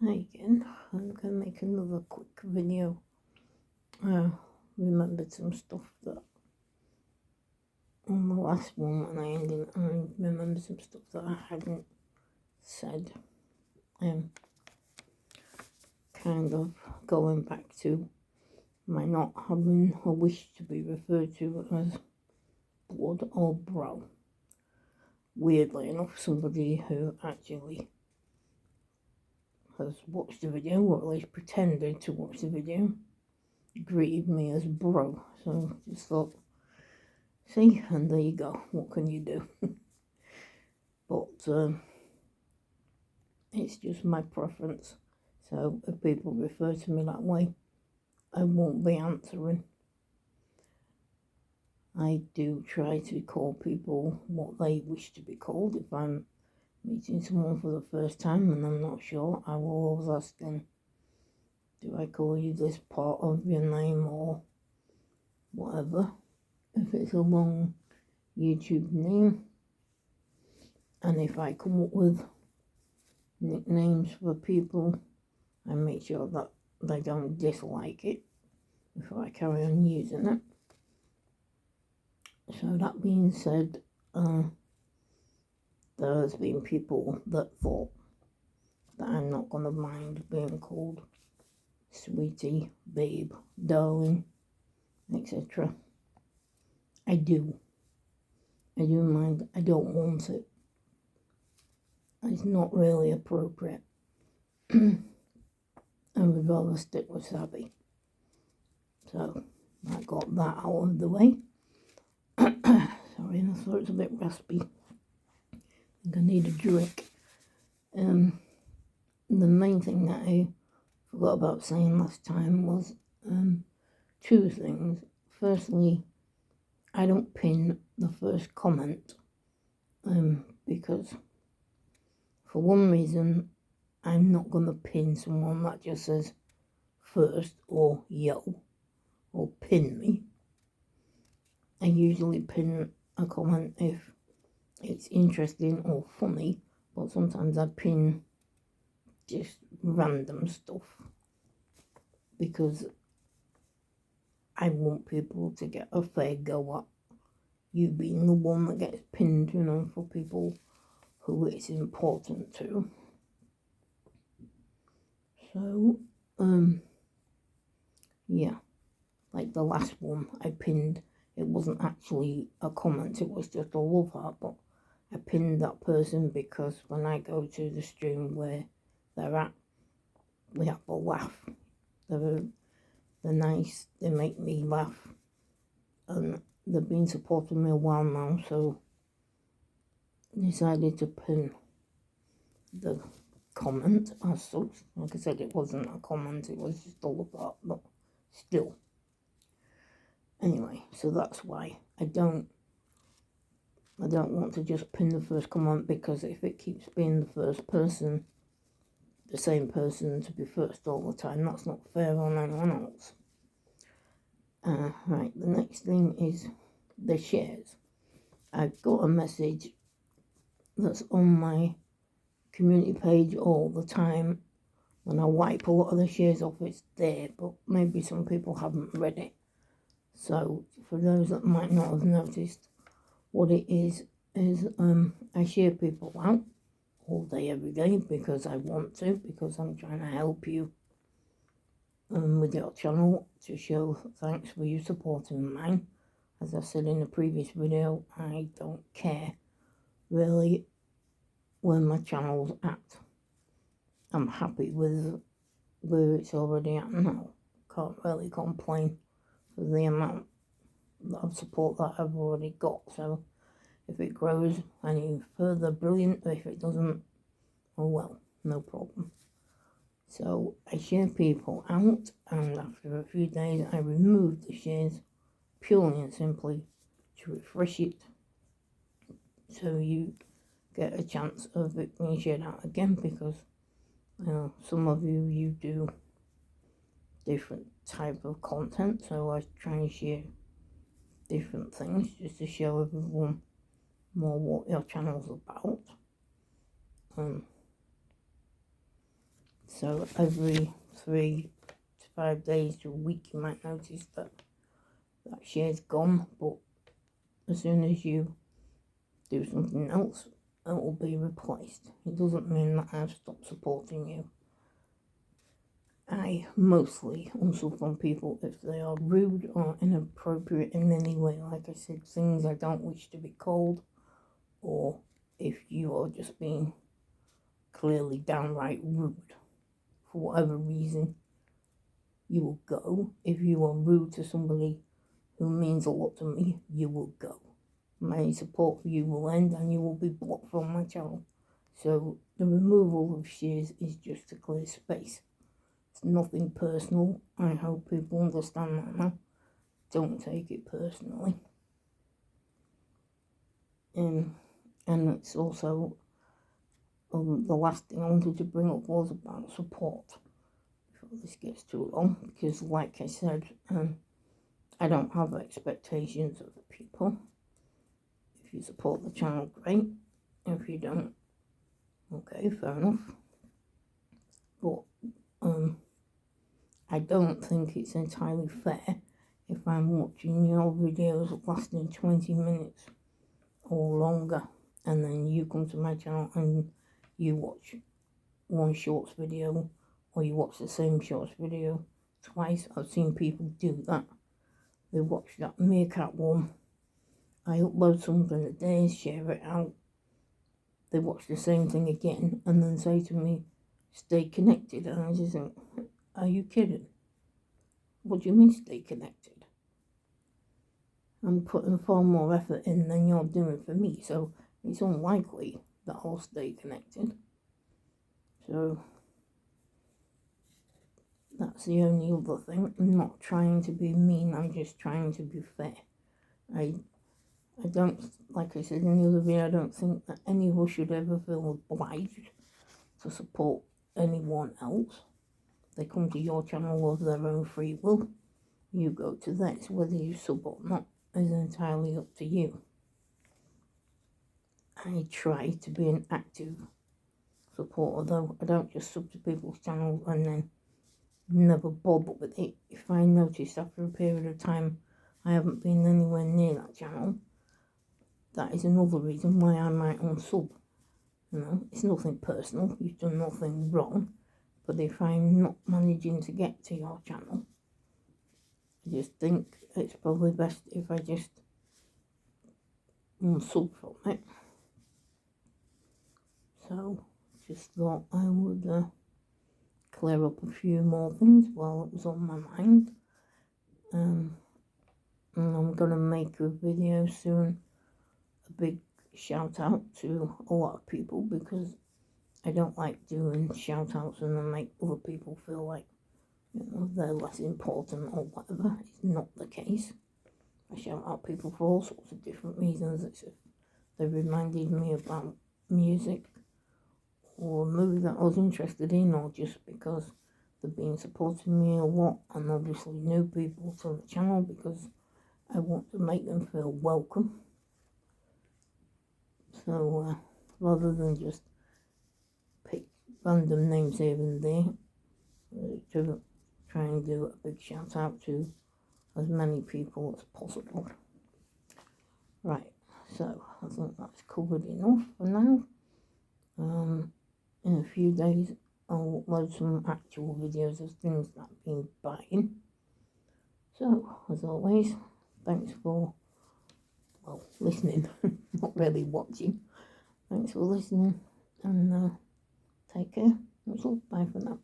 Hi again. I'm going to make another quick video. I remembered some stuff that on the last one when I remembered some stuff that I hadn't said. Kind of going back to my not having a wish to be referred to as blood or bro. Weirdly enough, somebody who actually has watched the video, or at least pretended to watch the video, greeted me as bro. So just thought, see, and there you go. What can you do? But it's just my preference. So if people refer to me that way, I won't be answering. I do try to call people what they wish to be called. If I'm meeting someone for the first time and I'm not sure, I will always ask them, do I call you this part of your name or whatever? If it's a long YouTube name, and if I come up with nicknames for people, I make sure that they don't dislike it before I carry on using it. So that being said, there's been people that thought that I'm not going to mind being called sweetie, babe, darling, etc. I do mind. I don't want it. It's not really appropriate. I would rather stick with Savvy. So I got that out of the way. Sorry, my throat's a bit raspy. I think I need a drink. The main thing that I forgot about saying last time was two things. Firstly, I don't pin the first comment because for one reason, I'm not going to pin someone that just says first or yo or pin me. I usually pin a comment if it's interesting or funny, but sometimes I pin just random stuff because I want people to get a fair go at you being the one that gets pinned, for people who it's important to. So, yeah, like the last one I pinned, it wasn't actually a comment, it was just a love heart, but I pinned that person because when I go to the stream where they're at, we have a laugh. They're nice, they make me laugh, and they've been supporting me a while now, so I decided to pin the comment as such. Like I said, it wasn't a comment, it was just a love heart, but still. Anyway, so that's why I don't want to just pin the first comment, because if it keeps being the first person, the same person to be first all the time, that's not fair on anyone else. Right, the next thing is the shares. I've got a message that's on my community page all the time. When I wipe a lot of the shares off, it's there, but maybe some people haven't read it. So for those that might not have noticed, what it is I share people out all day, every day, because I want to, because I'm trying to help you with your channel, to show thanks for you supporting mine. As I said in the previous video, I don't care really where my channel's at. I'm happy with where it's already at now. Can't really complain for the amount of support that I've already got. So if it grows any further, brilliant. If it doesn't, oh well, no problem. So I share people out, and after a few days I remove the shares purely and simply to refresh it, so you get a chance of it being shared out again, because some of you do different type of content, so I try and share different things just to show everyone more what your channel's about. So every 3 to 5 days to a week, you might notice that share's gone. But as soon as you do something else, it will be replaced. It doesn't mean that I've stopped supporting you. I mostly unsub from people if they are rude or inappropriate in any way. Like I said, things I don't wish to be called, or if you are just being clearly downright rude for whatever reason, you will go. If you are rude to somebody who means a lot to me, you will go. My support for you will end and you will be blocked from my channel. So the removal of shares is just to clear space. It's nothing personal. I hope people understand that now. Don't take it personally. And it's also, the last thing I wanted to bring up was about support. Before this gets too long, because like I said, I don't have expectations of people. If you support the channel, great. If you don't, okay, fair enough. But I don't think it's entirely fair if I'm watching your videos lasting 20 minutes or longer, and then you come to my channel and you watch one shorts video, or you watch the same shorts video twice. I've seen people do that. They watch that Meerkat one, I upload something a day, share it out, they watch the same thing again and then say to me, stay connected. And I just think, are you kidding? What do you mean stay connected? I'm putting far more effort in than you're doing for me, so it's unlikely that I'll stay connected. So that's the only other thing. I'm not trying to be mean, I'm just trying to be fair. I don't, like I said in the other video, I don't think that any of us should ever feel obliged to support anyone else. They come to your channel of their own free will. You go to theirs. Whether you sub or not is entirely up to you. I try to be an active supporter, though. I don't just sub to people's channels and then never bother with it. If I notice after a period of time I haven't been anywhere near that channel, that is another reason why I might unsub. You know, it's nothing personal, you've done nothing wrong, but if I'm not managing to get to your channel, I just think it's probably best if I just unsub from it. So, just thought I would clear up a few more things while it was on my mind. And I'm going to make a video soon, a big shout out to a lot of people, because I don't like doing shout outs and then make other people feel like, you know, they're less important or whatever. It's not the case. I shout out people for all sorts of different reasons. It's if they reminded me about music or a movie that I was interested in, or just because they've been supporting me a lot, and obviously new people to the channel because I want to make them feel welcome. So rather than just pick random names here and there, to try and do a big shout out to as many people as possible. Right, so I think that's covered enough for now. In a few days I'll upload some actual videos of things that I've been buying. So, as always, thanks for, well, listening, not really watching. Thanks for listening, and take care. That's all. Bye for now.